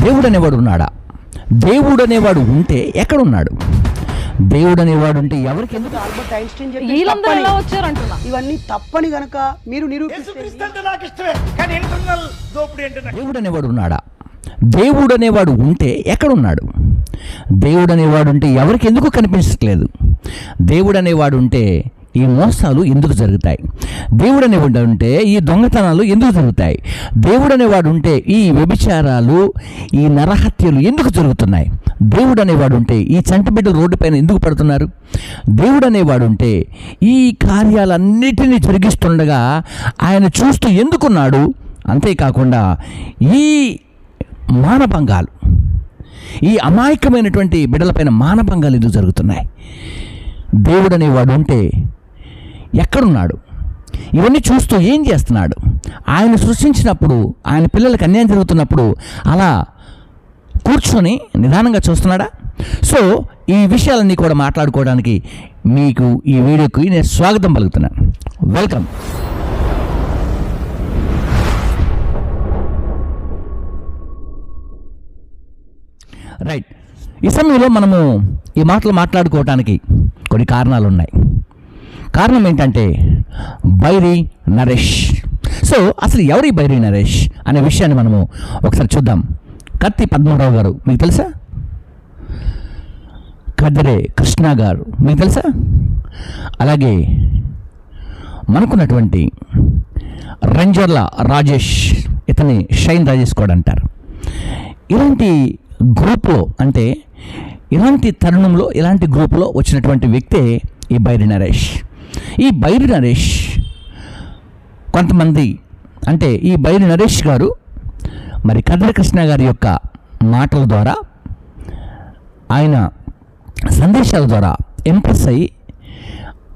దేవుడు అనేవాడు ఉన్నాడా? దేవుడు అనేవాడు ఉంటే ఎక్కడున్నాడు? దేవుడు అనేవాడు ఉంటే ఎవరికి ఎందుకు? ఆల్బర్ట్ ఐన్స్టీన్ వీళ్ళందరూ ఎలా వచ్చారంటున్నా ఇవన్నీ తప్పని గనక మీరు నిరూపిస్తే దేవుడు అనేవాడు ఉన్నాడా? దేవుడు అనేవాడు ఉంటే ఎక్కడున్నాడు? దేవుడు అనేవాడు ఉంటే ఎవరికి ఎందుకు కనిపించట్లేదు? దేవుడు అనేవాడు ఉంటే ఈ మోసాలు ఎందుకు జరుగుతాయి? దేవుడు అనేవాడు ఉంటే ఈ దొంగతనాలు ఎందుకు జరుగుతాయి? దేవుడు అనేవాడు ఉంటే ఈ వ్యభిచారాలు, ఈ నరహత్యలు ఎందుకు జరుగుతున్నాయి? దేవుడు అనేవాడు ఉంటే ఈ చంటి బిడ్డలు రోడ్డుపైన ఎందుకు పడుతున్నారు? దేవుడు అనేవాడు ఉంటే ఈ కార్యాలన్నిటినీ జరిగిస్తుండగా ఆయన చూస్తూ ఎందుకున్నాడు? అంతేకాకుండా ఈ మానభంగాలు, ఈ అమాయకమైనటువంటి బిడ్డలపైన మానభంగాలు ఎందుకు జరుగుతున్నాయి? దేవుడు అనేవాడు ఉంటే ఎక్కడున్నాడు? ఇవన్నీ చూస్తూ ఏం చేస్తున్నాడు? ఆయన సృష్టించినప్పుడు, ఆయన పిల్లలకు అన్యాయం జరుగుతున్నప్పుడు అలా కూర్చొని నిదానంగా చూస్తున్నాడా? సో ఈ విషయాలన్నీ కూడా మాట్లాడుకోవడానికి మీకు ఈ వీడియోకి నేను స్వాగతం పలుకుతున్నాను. వెల్కమ్. రైట్. ఈ సమయంలో మనము ఈ మాటలు మాట్లాడుకోవటానికి కొన్ని కారణాలు ఉన్నాయి. కారణం ఏంటంటే బైరి నరేష్. సో అసలు ఎవరి బైరి నరేష్ అనే విషయాన్ని మనము ఒకసారి చూద్దాం. కత్తి పద్మరావు గారు మీకు తెలుసా? కదిరే కృష్ణ గారు మీకు తెలుసా? అలాగే మనకున్నటువంటి రంజర్ల రాజేష్, ఇతని షైన్ రాజేష్ కూడా అంటారు. ఇలాంటి గ్రూప్లో, అంటే ఇలాంటి తరుణంలో, ఇలాంటి గ్రూపులో వచ్చినటువంటి వ్యక్తే ఈ బైరి నరేష్. ఈ బైరి నరేష్ కొంతమంది, అంటే ఈ బైరి నరేష్ గారు మరి కదిరి కృష్ణ గారి యొక్క మాటల ద్వారా, ఆయన సందేశాల ద్వారా ఇంప్రెస్ అయ్యి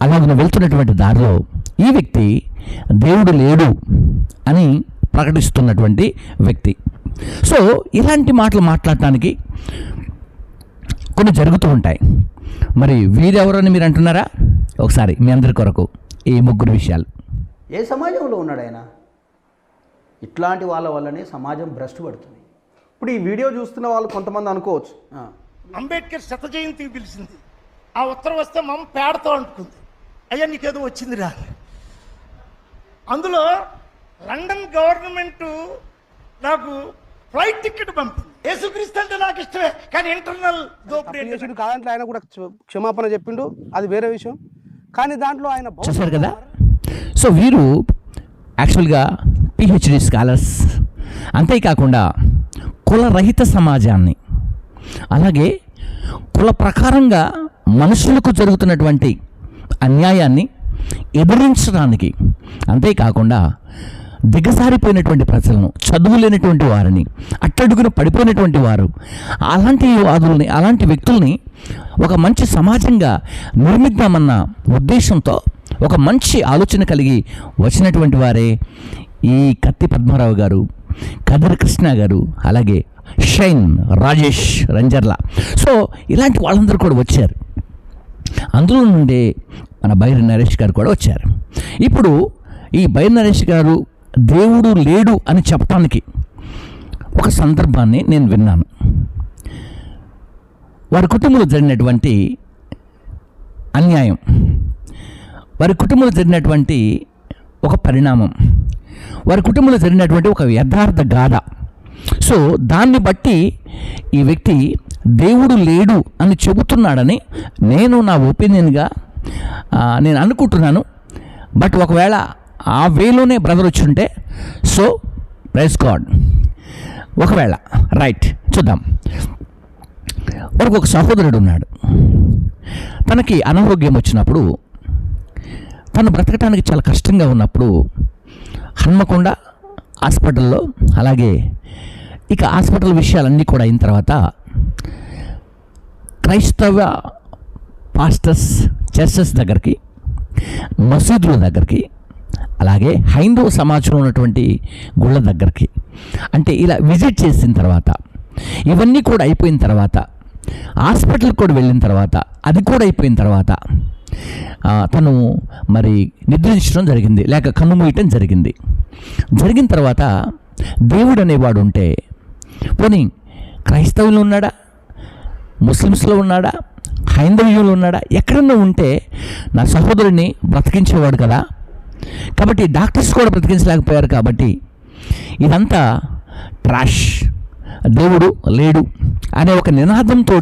అలాగ వెళ్తున్నటువంటి దారిలో ఈ వ్యక్తి దేవుడు లేడు అని ప్రకటిస్తున్నటువంటి వ్యక్తి. సో ఇలాంటి మాటలు మాట్లాడటానికి కొన్ని జరుగుతూ ఉంటాయి. మరి వీరెవరని మీరు అంటున్నారా? ఒకసారి మీ అందరి కొరకు ఈ ముగ్గురు విషయాలు. ఏ సమాజంలో ఉన్నాడు ఆయన? ఇట్లాంటి వాళ్ళ వల్లనే సమాజం భ్రష్టు పడుతుంది. ఇప్పుడు ఈ వీడియో చూస్తున్న వాళ్ళు కొంతమంది అనుకోవచ్చు, అంబేద్కర్ శత జయంతికి పిలిచింది, ఆ ఉత్తరం వస్తే మమ్మ పేడతో అంటుకుంది, అయ్యా నీకేదో వచ్చిందిరా. అందులో లండన్ గవర్నమెంట్ నాకు ఫ్లైట్ టికెట్ పంపింది. యేసుక్రీస్తు అంటే నాకు ఇష్టమే, కానీ ఇంటర్నల్ దోపిడీ కాదంటే ఆయన కూడా క్షమాపణ చెప్పిండు, అది వేరే విషయం. కానీ దాంట్లో ఆయన చూశారు కదా. సో వీరు యాక్చువల్గా పిహెచ్డి స్కాలర్స్. అంతేకాకుండా కులరహిత సమాజాన్ని, అలాగే కుల ప్రకారంగా మనుషులకు జరుగుతున్నటువంటి అన్యాయాన్ని ఎదిరించడానికి, అంతేకాకుండా దిగజారిపోయినటువంటి ప్రజలను, చదువు లేనటువంటి వారిని, అట్టడుగున పడిపోయినటువంటి వారు, అలాంటి వాదుల్ని, అలాంటి వ్యక్తుల్ని ఒక మంచి సమాజంగా నిర్మిద్దామన్న ఉద్దేశంతో ఒక మంచి ఆలోచన కలిగి వచ్చినటువంటి వారే ఈ కత్తి పద్మరావు గారు, కదిరి కృష్ణ గారు, అలాగే షైన్ రాజేష్ రంజర్ల. సో ఇలాంటి వాళ్ళందరూ కూడా వచ్చారు. అందులో నుండే మన బైరి నరేష్ గారు కూడా వచ్చారు. ఇప్పుడు ఈ బైరి నరేష్ గారు దేవుడు లేడు అని చెప్పడానికి ఒక సందర్భాన్ని నేను విన్నాను. వారి కుటుంబంలో జరిగినటువంటి అన్యాయం, వారి కుటుంబంలో జరిగినటువంటి ఒక పరిణామం, వారి కుటుంబంలో జరిగినటువంటి ఒక యథార్థ గాథ. సో దాన్ని బట్టి ఈ వ్యక్తి దేవుడు లేడు అని చెబుతున్నాడని నేను నా ఒపీనియన్గా నేను అనుకుంటున్నాను. బట్ ఒకవేళ ఆ వేలోనే బ్రదర్ వచ్చి ఉంటే, సో ప్రైజ్ గాడ్. ఒకవేళ రైట్, చూద్దాం. వారికి ఒక సహోదరుడు ఉన్నాడు. తనకి అనారోగ్యం వచ్చినప్పుడు, తను బ్రతకటానికి చాలా కష్టంగా ఉన్నప్పుడు హన్మకొండ హాస్పిటల్లో, అలాగే ఇక హాస్పిటల్ విషయాలన్నీ కూడా అయిన తర్వాత క్రైస్తవ పాస్టర్స్ చర్చెస్ దగ్గరికి, మసీదుల దగ్గరికి, అలాగే హైందవ సమాజంలో ఉన్నటువంటి గుళ్ళ దగ్గరికి, అంటే ఇలా విజిట్ చేసిన తర్వాత, ఇవన్నీ కూడా అయిపోయిన తర్వాత, హాస్పిటల్కి కూడా వెళ్ళిన తర్వాత, అది కూడా అయిపోయిన తర్వాత తను మరి నిద్రించడం జరిగింది, లేక కన్ను మూయటం జరిగింది. జరిగిన తర్వాత దేవుడు అనేవాడు ఉంటే, పోనీ క్రైస్తవులు ఉన్నాడా, ముస్లిమ్స్లో ఉన్నాడా, హైందవ్యంలో ఉన్నాడా, ఎక్కడన్నా ఉంటే నా సహోదరుని బ్రతికించేవాడు కదా. కాబట్టి డాక్టర్స్ కూడా బ్రతికించలేకపోయారు. కాబట్టి ఇదంతా ట్రాష్, దేవుడు లేడు అనే ఒక నినాదంతో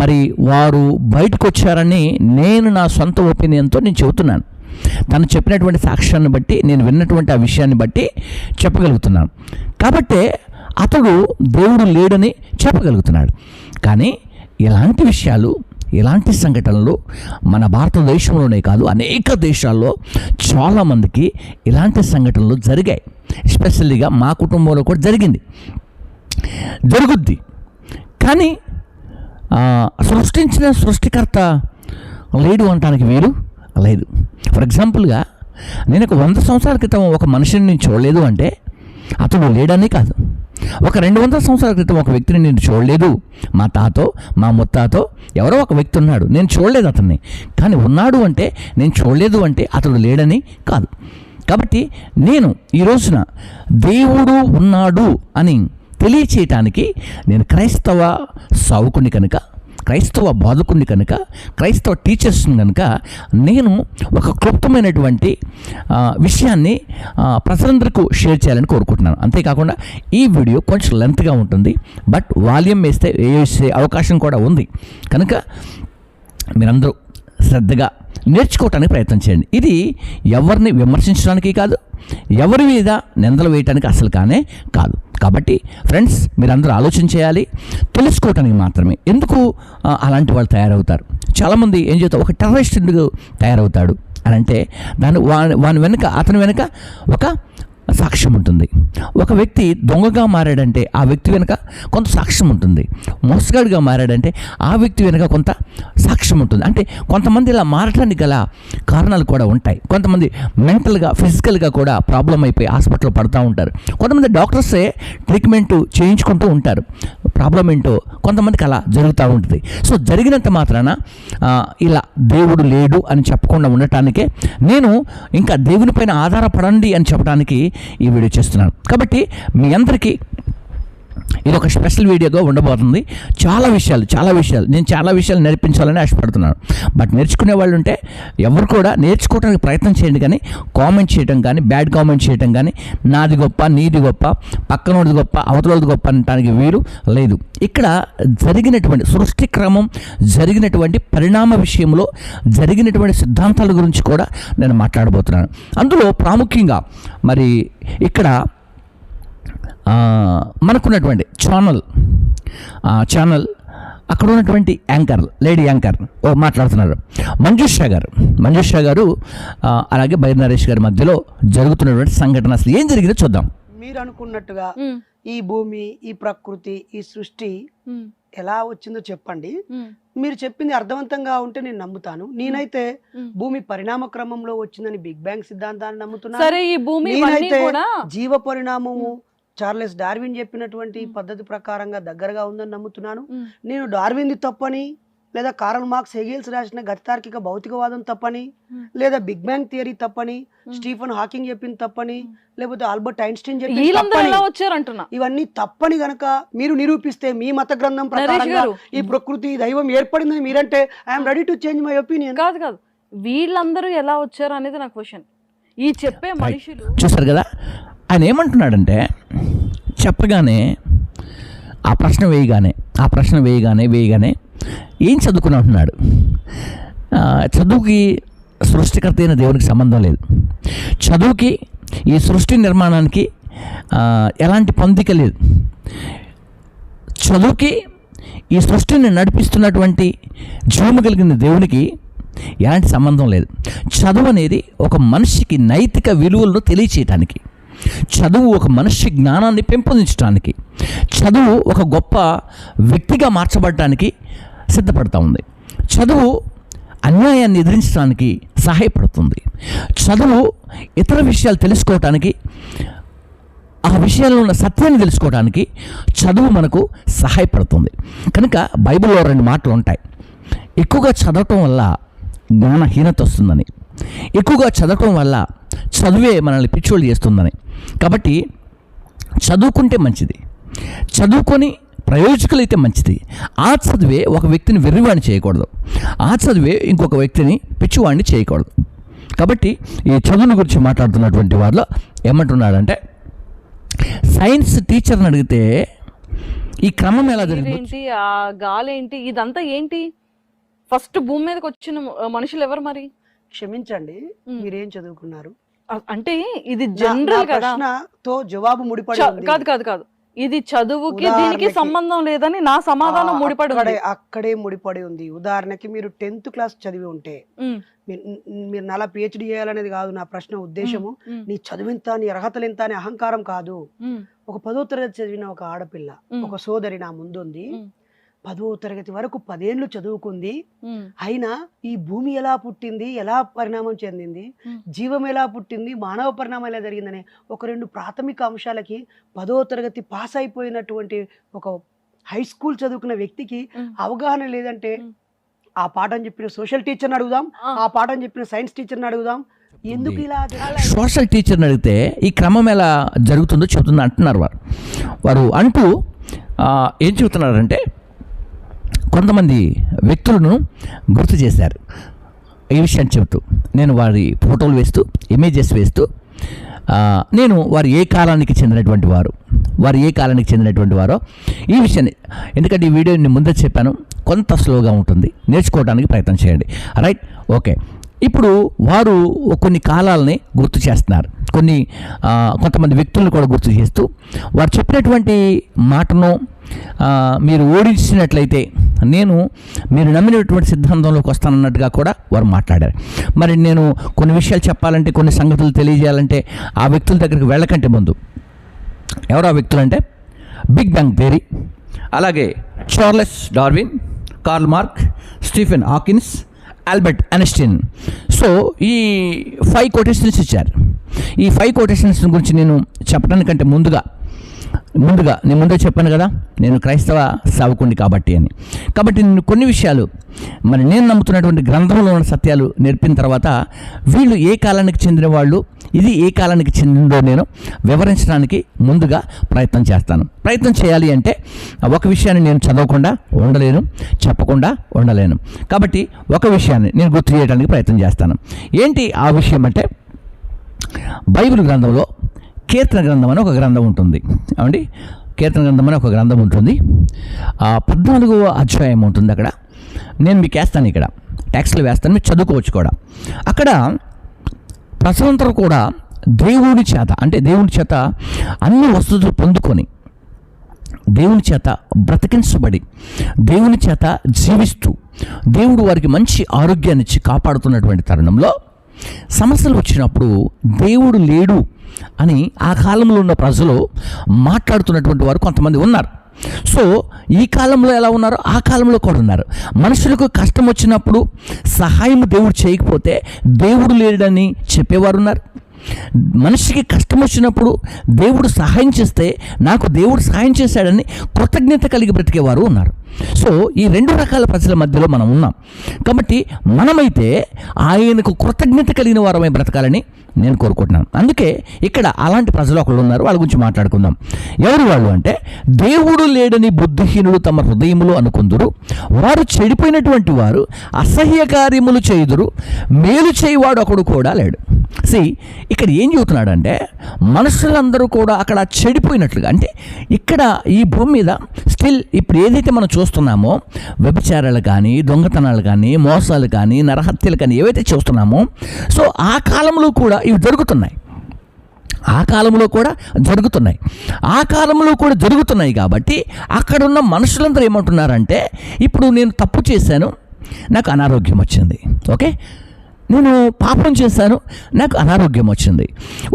మరి వారు బయటకు వచ్చారని నేను నా సొంత ఒపీనియన్తో నేను చెబుతున్నాను. తను చెప్పినటువంటి సాక్ష్యాన్ని బట్టి, నేను విన్నటువంటి ఆ విషయాన్ని బట్టి చెప్పగలుగుతున్నాను. కాబట్టే అతడు దేవుడు లేడని చెప్పగలుగుతున్నాడు. కానీ ఇలాంటి విషయాలు, ఇలాంటి సంఘటనలు మన భారతదేశంలోనే కాదు, అనేక దేశాల్లో చాలామందికి ఇలాంటి సంఘటనలు జరిగాయి. ఎస్పెషల్లీగా మా కుటుంబంలో కూడా జరుగుద్ది. కానీ సృష్టించిన సృష్టికర్త లేడు అనటానికి వీలు లేదు. ఫర్ ఎగ్జాంపుల్గా నేను ఒక 100 సంవత్సరాల క్రితం ఒక మనిషిని నేను చూడలేదు అంటే అతడు లేడని కాదు. ఒక 200 సంవత్సరాల క్రితం ఒక వ్యక్తిని నేను చూడలేదు, మా తాతో మా ముత్తాతో ఎవరో ఒక వ్యక్తి ఉన్నాడు, నేను చూడలేదు అతన్ని. కానీ ఉన్నాడు అంటే, నేను చూడలేదు అంటే అతడు లేడని కాదు. కాబట్టి నేను ఈ రోజున దేవుడు ఉన్నాడు అని తెలియచేయటానికి నేను క్రైస్తవ సావుకుని కనుక, క్రైస్తవ బోధకుడిని కనుక, క్రైస్తవ టీచర్స్ని కనుక నేను ఒక క్లుప్తమైనటువంటి విషయాన్ని ప్రజలందరికీ షేర్ చేయాలని కోరుకుంటున్నాను. అంతేకాకుండా ఈ వీడియో కొంచెం లెంత్గా ఉంటుంది, బట్ వాల్యూమ్ వేసే అవకాశం కూడా ఉంది. కనుక మీరందరూ శ్రద్ధగా నేర్చుకోవటానికి ప్రయత్నం చేయండి. ఇది ఎవరిని విమర్శించడానికి కాదు, ఎవరి మీద నిందలు వేయటానికి అసలు కాదు. కాబట్టి ఫ్రెండ్స్, మీరందరూ ఆలోచన చేయాలి, తెలుసుకోవటానికి మాత్రమే. ఎందుకు అలాంటి వాళ్ళు తయారవుతారు? చాలామంది ఏం చేస్తారు, ఒక టెర్రరిస్ట్ ఎందుకు తయారవుతాడు అని అంటే వాని వెనుక, అతని వెనుక ఒక సాక్ష్యం ఉంటుంది. ఒక వ్యక్తి దొంగగా మారాడంటే ఆ వ్యక్తి వెనుక కొంత సాక్ష్యం ఉంటుంది. మోసగాడిగా మారాడంటే ఆ వ్యక్తి వెనుక కొంత సాక్ష్యం ఉంటుంది. అంటే కొంతమంది ఇలా మారటానికి గల కారణాలు కూడా ఉంటాయి. కొంతమంది మెంటల్గా, ఫిజికల్గా కూడా ప్రాబ్లం అయిపోయి హాస్పిటల్లో పడుతూ ఉంటారు. కొంతమంది డాక్టర్సే ట్రీట్మెంట్ చేయించుకుంటూ ఉంటారు. ప్రాబ్లం ఏంటో కొంతమందికి అలా జరుగుతూ ఉంటుంది. సో జరిగినంత మాత్రాన ఇలా దేవుడు లేడు అని చెప్పకుండా ఉండటానికే నేను ఇంకా దేవుని పైన ఆధారపడండి అని చెప్పడానికి ఈ వీడియో చేస్తున్నాను. కాబట్టి మీ అందరికీ ఇది ఒక స్పెషల్ వీడియోగా ఉండబోతుంది. చాలా విషయాలు నేను చాలా విషయాలు నేర్పించాలని ఆశపడుతున్నాను. బట్ నేర్చుకునే వాళ్ళు ఉంటే ఎవరు కూడా నేర్చుకోవడానికి ప్రయత్నం చేయండి. కానీ కామెంట్ చేయడం కానీ, బ్యాడ్ కామెంట్ చేయడం కానీ, నాది గొప్ప, నీది గొప్ప, పక్కనోడిది గొప్ప, అవతలది గొప్ప అనడానికి వీలు లేదు. ఇక్కడ జరిగినటువంటి సృష్టి క్రమం, జరిగినటువంటి పరిణామ విషయంలో జరిగినటువంటి సిద్ధాంతాల గురించి కూడా నేను మాట్లాడబోతున్నాను. అందులో ప్రాముఖ్యంగా మరి ఇక్కడ మనకున్నటువంటి ఛానల్ అక్కడ ఉన్నటువంటి లేడీ యాంకర్ మాట్లాడుతున్నారు, మంజుష గారు అలాగే బైర్ నరేష్ గారి మధ్యలో జరుగుతున్నటువంటి సంఘటన అసలు ఏం జరిగిందో చూద్దాం. మీరు అనుకున్నట్టుగా ఈ భూమి, ఈ ప్రకృతి, ఈ సృష్టి ఎలా వచ్చిందో చెప్పండి. మీరు చెప్పింది అర్థవంతంగా ఉంటే నేను నమ్ముతాను. నేనైతే భూమి పరిణామ క్రమంలో వచ్చిందని బిగ్ బ్యాంగ్ సిద్ధాంతాన్ని నమ్ముతున్నాను. నేనైతే జీవ పరిణామము చార్లెస్ డార్విన్ చెప్పినటువంటి పద్ధతి ప్రకారంగా దగ్గరగా ఉందని నమ్ముతున్నాను. నేను డార్విన్ది తప్పని, లేదా కార్ల్ మార్క్స్, హెగెల్స్ రాసిన గతితార్కిక భౌతికవాదం తప్పని, లేదా బిగ్ బ్యాంగ్ థియరీ తప్పని, స్టీఫెన్ హాకింగ్ చెప్పింది తప్పని, లేకపోతే ఆల్బర్ట్ ఐన్స్టీన్ చెప్పింది తప్పని, ఇవన్నీ తప్పని గనక మీరు నిరూపిస్తే మీ మత గ్రంథం ప్రకారంగా ఈ ప్రకృతి దైవం ఏర్పడిందని మీరంటే I'm ready to change my opinion. కాదు, వీళ్ళందరూ ఎలా వచ్చారు అనేది నా క్వశ్చన్. ఈ చెప్పే మనుషులు చూస్తారు కదా, ఆయన ఏమంటున్నాడంటే చెప్పగానే ఆ ప్రశ్న వేయగానే ఏం చదువుకుని అంటున్నాడు. చదువుకి సృష్టికర్త అయిన దేవునికి సంబంధం లేదు. చదువుకి ఈ సృష్టి నిర్మాణానికి ఎలాంటి పొందిక లేదు. చదువుకి ఈ సృష్టిని నడిపిస్తున్నటువంటి జీవము కలిగిన దేవునికి ఎలాంటి సంబంధం లేదు. చదువు అనేది ఒక మనిషికి నైతిక విలువలను తెలియచేయటానికి, చదువు ఒక మనిషి జ్ఞానాన్ని పెంపొందించడానికి, చదువు ఒక గొప్ప వ్యక్తిగా మార్చబడటానికి సిద్ధపడుతూ ఉంది. చదువు అన్యాయాన్ని ఎదిరించడానికి సహాయపడుతుంది. చదువు ఇతర విషయాలు తెలుసుకోవటానికి, ఆ విషయాల్లో ఉన్న సత్యాన్ని తెలుసుకోవడానికి చదువు మనకు సహాయపడుతుంది. కనుక బైబిల్లో 2 మాటలు ఉంటాయి. ఎక్కువగా చదవటం వల్ల జ్ఞానహీనత వస్తుందని, ఎక్కువగా చదవటం వల్ల చదువే మనల్ని పిచ్చోళ్ళు చేస్తుందని. కాబట్టి చదువుకుంటే మంచిది. చదువుకొని ప్రయోజకులైతే మంచిది. ఆ చదివే ఒక వ్యక్తిని వెర్రివాణి చేయకూడదు, ఆ చదివే ఇంకొక వ్యక్తిని పిచ్చివాణ్ణి చేయకూడదు. కాబట్టి ఈ చదువుని గురించి మాట్లాడుతున్నటువంటి వారిలో ఏమంటున్నాడంటే, సైన్స్ టీచర్ని అడిగితే ఈ క్రమం ఎలా జరిగింది, ఏంటి ఆ గాలి ఏంటి ఇదంతా ఏంటి? ఫస్ట్ భూమి మీదకి వచ్చిన మనుషులు ఎవరు మరి? క్షమించండి, మీరేం చదువుకున్నారు? అంటే ఇది జనరల్ కదా, ప్రశ్నతో జవాబు ముడిపడి ఉంది. కాదు కాదు కాదు, ఇది చదువుకి దీనికి సంబంధం లేదని నా సమాధానం ముడిపడి ఉంది. అక్కడే ముడిపడి ఉంది. ఉదాహరణకి మీరు 10th క్లాస్ చదివి ఉంటే, మీరు నాలా PhD చేయాలనేది కాదు నా ప్రశ్న ఉద్దేశము. నీ చదువింత, నీ అర్హతలు ఎంత అనే అహంకారం కాదు. ఒక 10వ తరగతి చదివిన ఒక ఆడపిల్ల, ఒక సోదరి నా ముందుంది. 10వ తరగతి వరకు 10 ఏళ్ళు చదువుకుంది. అయినా ఈ భూమి ఎలా పుట్టింది, ఎలా పరిణామం చెందింది, జీవం ఎలా పుట్టింది, మానవ పరిణామం ఎలా జరిగిందనే ఒక 2 ప్రాథమిక అంశాలకి 10వ తరగతి పాస్ అయిపోయినటువంటి ఒక హై స్కూల్ చదువుకున్న వ్యక్తికి అవగాహన లేదంటే, ఆ పాఠం చెప్పిన సోషల్ టీచర్ని అడుగుదాం, ఆ పాఠం చెప్పిన సైన్స్ టీచర్ని అడుగుదాం. ఎందుకు ఇలా సోషల్ టీచర్ని అడిగితే ఈ క్రమం ఎలా జరుగుతుందో చెబుతుంది అంటున్నారు వారు అంటూ ఏం చెబుతున్నారంటే, కొంతమంది వ్యక్తులను గుర్తు చేశారు ఈ విషయాన్ని చెబుతూ. నేను వారి ఫోటోలు వేస్తూ, ఇమేజెస్ వేస్తూ, నేను వారు ఏ కాలానికి చెందినటువంటి వారో ఈ విషయాన్ని, ఎందుకంటే ఈ వీడియో నేను ముందే చెప్పాను, కొంత స్లోగా ఉంటుంది, నేర్చుకోవడానికి ప్రయత్నం చేయండి. Right, okay. ఇప్పుడు వారు కొన్ని కాలాలని గుర్తు చేస్తున్నారు, కొంతమంది వ్యక్తులను కూడా గుర్తు చేస్తూ వారు చెప్పినటువంటి మాటను మీరు ఓడించినట్లయితే మీరు నమ్మినటువంటి సిద్ధాంతంలోకి వస్తానన్నట్టుగా కూడా వారు మాట్లాడారు. మరి నేను కొన్ని విషయాలు చెప్పాలంటే, కొన్ని సంగతులు తెలియజేయాలంటే ఆ వ్యక్తుల దగ్గరికి వెళ్ళకంటే ముందు, ఎవరు ఆ వ్యక్తులు అంటే బిగ్ బ్యాంగ్ థియరీ, అలాగే Charles Darwin, Karl Marx, Stephen Hawking, Albert Einstein. So ఈ 5 కొటేషన్స్ ఇచ్చారు. ఈ 5 కొటేషన్స్ గురించి నేను చెప్పడానికంటే ముందుగా నేను ముందే చెప్పాను కదా, నేను క్రైస్తవ సేవకుడిని కాబట్టి నేను కొన్ని విషయాలు మరి నేను నమ్ముతున్నటువంటి గ్రంథంలో ఉన్న సత్యాలు నేర్పిన తర్వాత వీళ్ళు ఏ కాలానికి చెందిన వాళ్ళు, ఇది ఏ కాలానికి చెందిందో నేను వివరించడానికి ముందుగా ప్రయత్నం చేయాలి అంటే ఒక విషయాన్ని నేను చదవకుండా ఉండలేను, చెప్పకుండా ఉండలేను. కాబట్టి ఒక విషయాన్ని నేను గుర్తు చేయడానికి ప్రయత్నం చేస్తాను. ఏంటి ఆ విషయం అంటే, బైబిల్ గ్రంథంలో కీర్తన గ్రంథం అని ఒక గ్రంథం ఉంటుంది. ఏమండి, కీర్తన గ్రంథం అని ఒక గ్రంథం ఉంటుంది. 14వ అధ్యాయం ఉంటుంది. అక్కడ నేను మీకు వేస్తాను, ఇక్కడ టెక్స్ట్లు వేస్తాను, మీరు చదువుకోవచ్చు కూడా. అక్కడ ప్రజలందరూ కూడా దేవుని చేత అన్ని వస్తువులు పొందుకొని, దేవుని చేత బ్రతికించబడి, దేవుని చేత జీవిస్తూ, దేవుడు వారికి మంచి ఆరోగ్యాన్ని ఇచ్చి కాపాడుతున్నటువంటి తరుణంలో సమస్యలు వచ్చినప్పుడు దేవుడు లేడు అని ఆ కాలంలో ఉన్న ప్రజలు మాట్లాడుతున్నటువంటి వారు కొంతమంది ఉన్నారు. సో ఈ కాలంలో ఎలా ఉన్నారో ఆ కాలంలో కూడా ఉన్నారు. మనుషులకు కష్టం వచ్చినప్పుడు సహాయం దేవుడు చేయకపోతే దేవుడు లేడని చెప్పేవారు ఉన్నారు. మనిషికి కష్టం వచ్చినప్పుడు దేవుడు సహాయం చేస్తే నాకు దేవుడు సహాయం చేశాడని కృతజ్ఞత కలిగి బ్రతికేవారు ఉన్నారు. సో ఈ 2 రకాల ప్రజల మధ్యలో మనం ఉన్నాం. కాబట్టి మనమైతే ఆయనకు కృతజ్ఞత కలిగిన వారమై బ్రతకాలని నేను కోరుకుంటున్నాను. అందుకే ఇక్కడ అలాంటి ప్రజలు ఒకళ్ళు ఉన్నారు, వాళ్ళ గురించి మాట్లాడుకుందాం. ఎవరు వాళ్ళు అంటే, దేవుడు లేడని బుద్ధిహీనుడు తమ హృదయములో అనుకుందురు, వారు చెడిపోయినటువంటి వారు అసహ్య కార్యములు చేయుదురు, మేలు చేయవాడు ఒకడు కూడా లేడు. ఇక్కడ ఏం చెబుతున్నాడంటే, మనుషులందరూ కూడా అక్కడ చెడిపోయినట్లుగా, అంటే ఇక్కడ ఈ భూమి మీద స్టిల్ ఇప్పుడు ఏదైతే మనం చూస్తున్నామో, వ్యభిచారాలు కానీ, దొంగతనాలు కానీ, మోసాలు కానీ, నరహత్యలు కానీ ఏవైతే చూస్తున్నామో, సో ఆ కాలంలో కూడా ఇవి జరుగుతున్నాయి. ఆ కాలంలో కూడా జరుగుతున్నాయి కాబట్టి అక్కడున్న మనుషులందరూ ఏమంటున్నారంటే, ఇప్పుడు నేను తప్పు చేశాను, నాకు అనారోగ్యం వచ్చింది, ఓకే, నేను పాపం చేశాను, నాకు అనారోగ్యం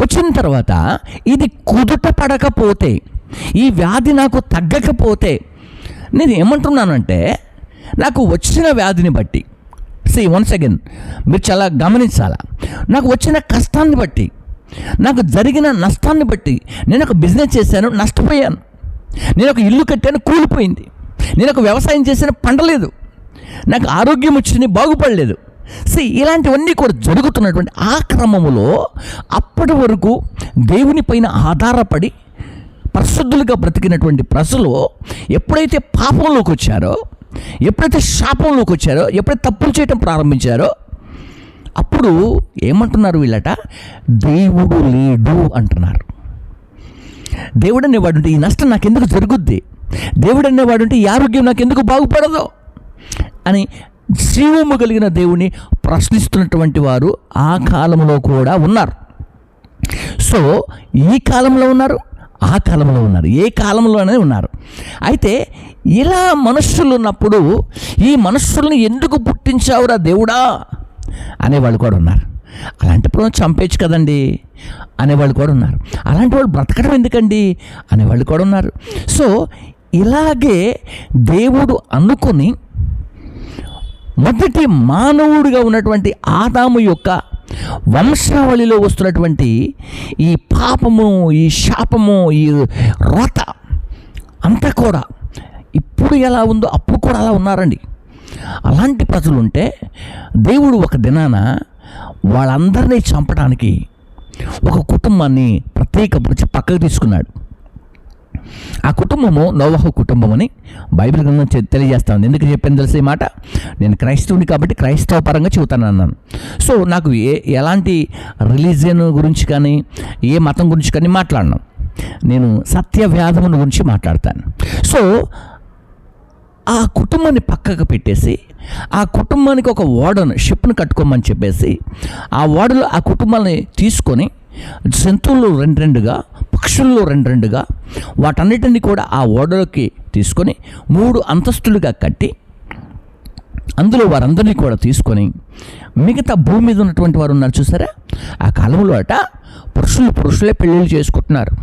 వచ్చిన తర్వాత ఇది కుదుట పడకపోతే, ఈ వ్యాధి నాకు తగ్గకపోతే, నేను ఏమంటున్నానంటే, నాకు వచ్చిన వ్యాధిని బట్టి, వన్స్ అగైన్ మీరు చాలా గమనించాలా, నాకు వచ్చిన కష్టాన్ని బట్టి, నాకు జరిగిన నష్టాన్ని బట్టి, నేను ఒక బిజినెస్ చేశాను, నష్టపోయాను, నేను ఒక ఇల్లు కట్టాను, కూలిపోయింది, నేను ఒక వ్యవసాయం చేశాను, పండలేదు, నాకు ఆరోగ్యం వచ్చింది, బాగుపడలేదు. ఇలాంటివన్నీ కూడా జరుగుతున్నటువంటి ఆ క్రమములో అప్పటి వరకు దేవుని పైన ఆధారపడి పరిశుద్ధులుగా బ్రతికినటువంటి ప్రజలు ఎప్పుడైతే పాపంలోకి వచ్చారో, ఎప్పుడైతే శాపంలోకి వచ్చారో, ఎప్పుడైతే తప్పులు చేయటం ప్రారంభించారో, అప్పుడు ఏమంటున్నారు వీళ్ళట? దేవుడు లేడు అంటున్నారు. దేవుడు అనేవాడు ఉంటే ఈ నష్టం నాకు ఎందుకు జరుగుద్ది, దేవుడు అనేవాడు ఉంటే ఈ ఆరోగ్యం నాకు ఎందుకు బాగుపడదు అని జీవము కలిగిన దేవుని ప్రశ్నిస్తున్నటువంటి వారు ఆ కాలంలో కూడా ఉన్నారు. సో ఈ కాలంలో ఉన్నారు, ఆ కాలంలో ఉన్నారు, ఏ కాలంలోనే ఉన్నారు. అయితే ఇలా మనుష్యులు ఉన్నప్పుడు ఈ మనుష్యుల్ని ఎందుకు పుట్టించావురా దేవుడా అనేవాళ్ళు కూడా ఉన్నారు. అలాంటప్పుడు చంపేచ్చు కదండి అనేవాళ్ళు కూడా ఉన్నారు. అలాంటి వాళ్ళు బ్రతకడం ఎందుకండి అనేవాళ్ళు కూడా ఉన్నారు. సో ఇలాగే దేవుడు అనుకొని మొదటి మానవుడిగా ఉన్నటువంటి ఆదాము యొక్క వంశావళిలో వస్తున్నటువంటి ఈ పాపము, ఈ శాపము, ఈ రోత అంతా కూడా ఇప్పుడు ఎలా ఉందో అప్పుడు కూడా అలా ఉన్నారండి. అలాంటి ప్రజలు ఉంటే దేవుడు ఒక దినాన వాళ్ళందరినీ చంపడానికి ఒక కుటుంబాన్ని ప్రత్యేకపరిచి పక్కకు తీసుకున్నాడు. ఆ కుటుంబము నోవహు కుటుంబం అని బైబిల్ గ్రంథం తెలియజేస్తా ఉంది. ఎందుకు చెప్పాను తెలిసే మాట? నేను క్రైస్తవుని కాబట్టి క్రైస్తవ పరంగా చెబుతాను అన్నాను. సో నాకు ఎలాంటి రిలీజియన్ గురించి కానీ ఏ మతం గురించి కానీ మాట్లాడను. నేను సత్యవేదమును గురించి మాట్లాడతాను. సో ఆ కుటుంబాన్ని పక్కకు పెట్టేసి ఆ కుటుంబానికి ఒక ఓడను, షిప్ను కట్టుకోమని చెప్పేసి ఆ ఓడలో ఆ కుటుంబాన్ని తీసుకొని జంతువులు రెండుగా, పక్షుల్లో రెండుగా వాటన్నిటిని కూడా ఆ ఓడలోకి తీసుకొని 3 అంతస్తులుగా కట్టి అందులో వారందరినీ కూడా తీసుకొని మిగతా భూమి మీద ఉన్నటువంటి వారు ఉన్నారు చూసారా, ఆ కాలంలో పురుషులే పెళ్ళిళ్ళు చేసుకుంటున్నారు.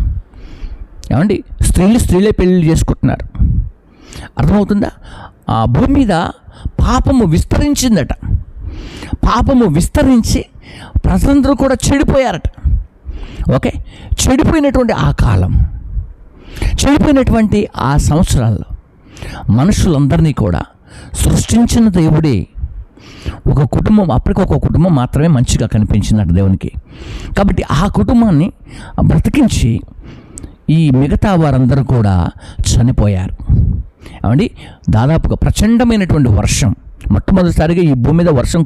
ఏమండి, స్త్రీలే పెళ్ళిళ్ళు చేసుకుంటున్నారు. అర్థమవుతుందా? ఆ భూమి మీద పాపము విస్తరించిందట. పాపము విస్తరించి ప్రజలందరూ కూడా చెడిపోయారట. ఓకే, చెడిపోయినటువంటి ఆ కాలం, చెడిపోయినటువంటి ఆ సంవత్సరాల్లో మనుషులందరినీ కూడా సృష్టించిన దేవుడే ఒక కుటుంబం, అప్పటికొక కుటుంబం మాత్రమే మంచిగా కనిపించిందట దేవునికి. కాబట్టి ఆ కుటుంబాన్ని బ్రతికించి ఈ మిగతా వారందరూ కూడా చనిపోయారు. ఏమండి, దాదాపుగా ప్రచండమైనటువంటి వర్షం, మొట్టమొదటిసారిగా ఈ భూమి మీద వర్షం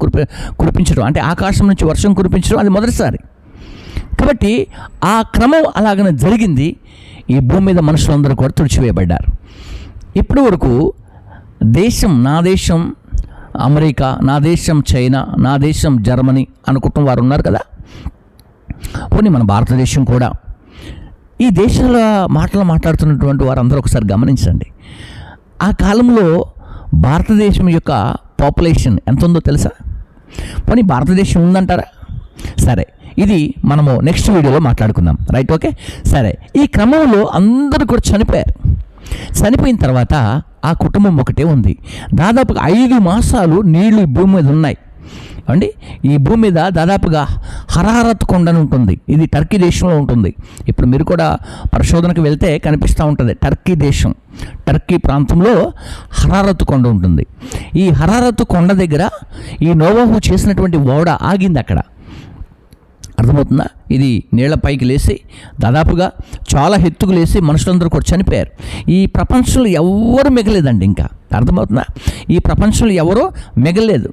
కురిపించడం, అంటే ఆకాశం నుంచి వర్షం కురిపించడం అది మొదటిసారి. కాబట్టి ఆ క్రమం అలాగనే జరిగింది. ఈ భూమి మీద మనుషులందరూ కూడా తుడిచివేయబడ్డారు. ఇప్పటి వరకు దేశం, నా దేశం అమెరికా, నా దేశం చైనా, నా దేశం జర్మనీ అనుకుంటున్న వారు ఉన్నారు కదా. పోనీ మన భారతదేశం కూడా ఈ దేశాల మాటలు మాట్లాడుతున్నటువంటి వారు అందరూ ఒకసారి గమనించండి. ఆ కాలంలో భారతదేశం యొక్క పాపులేషన్ ఎంత ఉందో తెలుసా? పోనీ భారతదేశం ఉందంటారా? సరే, ఇది మనము నెక్స్ట్ వీడియోలో మాట్లాడుకుందాం. Right, okay. సరే, ఈ క్రమంలో అందరూ కూడా చనిపోయారు. చనిపోయిన తర్వాత ఆ కుటుంబం ఒకటే ఉంది. దాదాపుగా 5 మాసాలు నీళ్లు ఈ భూమి మీద ఉన్నాయి. అండి, ఈ భూమి మీద దాదాపుగా హరారత్ కొండని ఉంటుంది. ఇది టర్కీ దేశంలో ఉంటుంది. ఇప్పుడు మీరు కూడా పరిశోధనకు వెళ్తే కనిపిస్తూ ఉంటుంది. టర్కీ దేశం, టర్కీ ప్రాంతంలో హరారత్ కొండ ఉంటుంది. ఈ హరారత్ కొండ దగ్గర ఈ నోవహు చేసినటువంటి ఓడ ఆగింది అక్కడ. అర్థమవుతుందా? ఇది నీళ్ల పైకి లేచి దాదాపుగా చాలా ఎత్తుకు లేచి మనుషులందరూ కూడా చనిపోయారు. ఈ ప్రపంచంలో ఎవరు మిగలేదండి. ఇంకా అర్థమవుతుందా? ఈ ప్రపంచంలో ఎవరో మిగలేదు.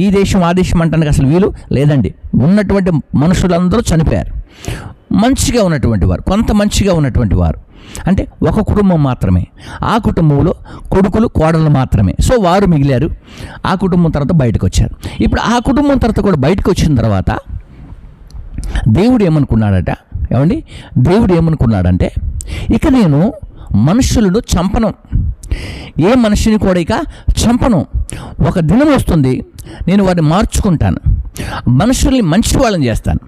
ఈ దేశం ఆ దేశం అంటానికి అసలు వీలు లేదండి. ఉన్నటువంటి మనుషులందరూ చనిపోయారు. మంచిగా ఉన్నటువంటి వారు, కొంత మంచిగా ఉన్నటువంటి వారు అంటే ఒక కుటుంబం మాత్రమే. ఆ కుటుంబంలో కొడుకులు, కోడళ్ళు మాత్రమే. సో వారు మిగిలారు. ఆ కుటుంబం తర్వాత బయటకు వచ్చారు. ఇప్పుడు ఆ కుటుంబం తర్వాత కూడా బయటకు వచ్చిన తర్వాత దేవుడు ఏమనుకున్నాడట? ఏమండి, దేవుడు ఏమనుకున్నాడంటే, ఇక నేను మనుషులను చంపను, ఏ మనిషిని కూడా ఇక చంపను. ఒక దినం వస్తుంది, నేను వారిని మార్చుకుంటాను, మనుషుల్ని మంచి వాళ్ళని చేస్తాను,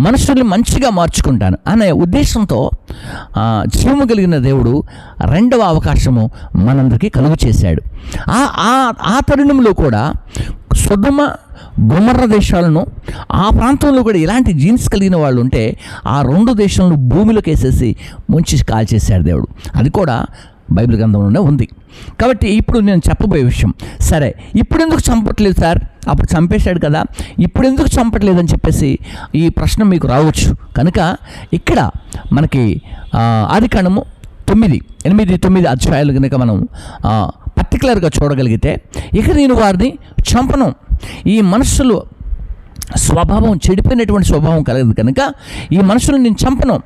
మనుషుల్ని మంచిగా మార్చుకుంటాను అనే ఉద్దేశంతో జీవము కలిగిన దేవుడు 2వ అవకాశము మనందరికీ కలుగు చేశాడు. ఆ తరుణంలో కూడా సొదొమ గొమొర్రా దేశాలను, ఆ ప్రాంతంలో కూడా ఇలాంటి జీన్స్ కలిగిన వాళ్ళు ఉంటే ఆ 2 దేశాలను భూమిలోకి వేసేసి ముంచి కాల్చేశాడు దేవుడు. అది కూడా బైబిల్ గ్రంథంలోనే ఉంది. కాబట్టి ఇప్పుడు నేను చెప్పబోయే విషయం, సరే ఇప్పుడు ఎందుకు చంపట్లేదు సార్, అప్పుడు చంపేశాడు కదా, ఇప్పుడు ఎందుకు చంపట్లేదని చెప్పేసి ఈ ప్రశ్న మీకు రావచ్చు. కనుక ఇక్కడ మనకి ఆదికాండము 8-9 అధ్యాయాలు కనుక మనం పర్టికులర్గా చూడగలిగితే, ఇక నేను వారిని చంపను, ఈ మనుషులు స్వభావం చెడిపోయినటువంటి స్వభావం కలగదు కనుక ఈ మనుషులను నేను చంపను,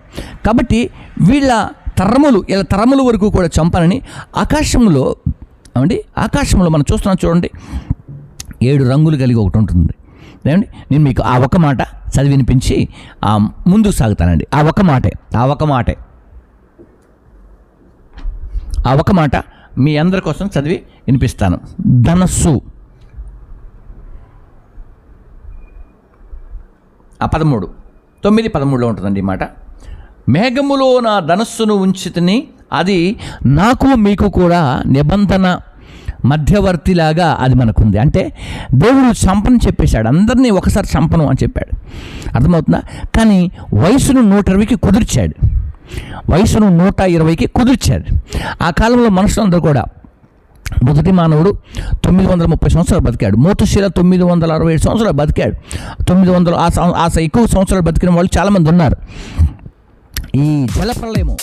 కాబట్టి వీళ్ళ తరముల వరకు కూడా చంపనని ఆకాశంలో మనం చూస్తున్నాం చూడండి, 7 రంగులు కలిగి ఒకటి ఉంటుంది. ఏమండి, నేను మీకు ఆ ఒక మాట చదివి వినిపించి ముందుకు సాగుతానండి. ఆ ఒక మాట మీ అందరి కోసం చదివి వినిపిస్తాను. ధనస్సు 9:13 ఉంటుందండి ఈ మాట. మేఘములో నా ధనస్సును ఉంచితిని, అది నాకు మీకు కూడా నిబంధన మధ్యవర్తిలాగా అది మనకుంది. అంటే దేవుడు చంపని చెప్పేశాడు, అందరినీ ఒకసారి చంపను అని చెప్పాడు, అర్థమవుతుందా? కానీ వయసును 120కి కుదిర్చాడు, 120కి కుదిర్చాడు. ఆ కాలంలో మనుషులందరూ కూడా, మొదటి మానవుడు 930 సంవత్సరాలు బతికాడు, మోతుశీల 967 సంవత్సరాలు బతికాడు, 900 ఎక్కువ సంవత్సరాలు బతికిన వాళ్ళు చాలామంది ఉన్నారు. ఈ జలప్రలయము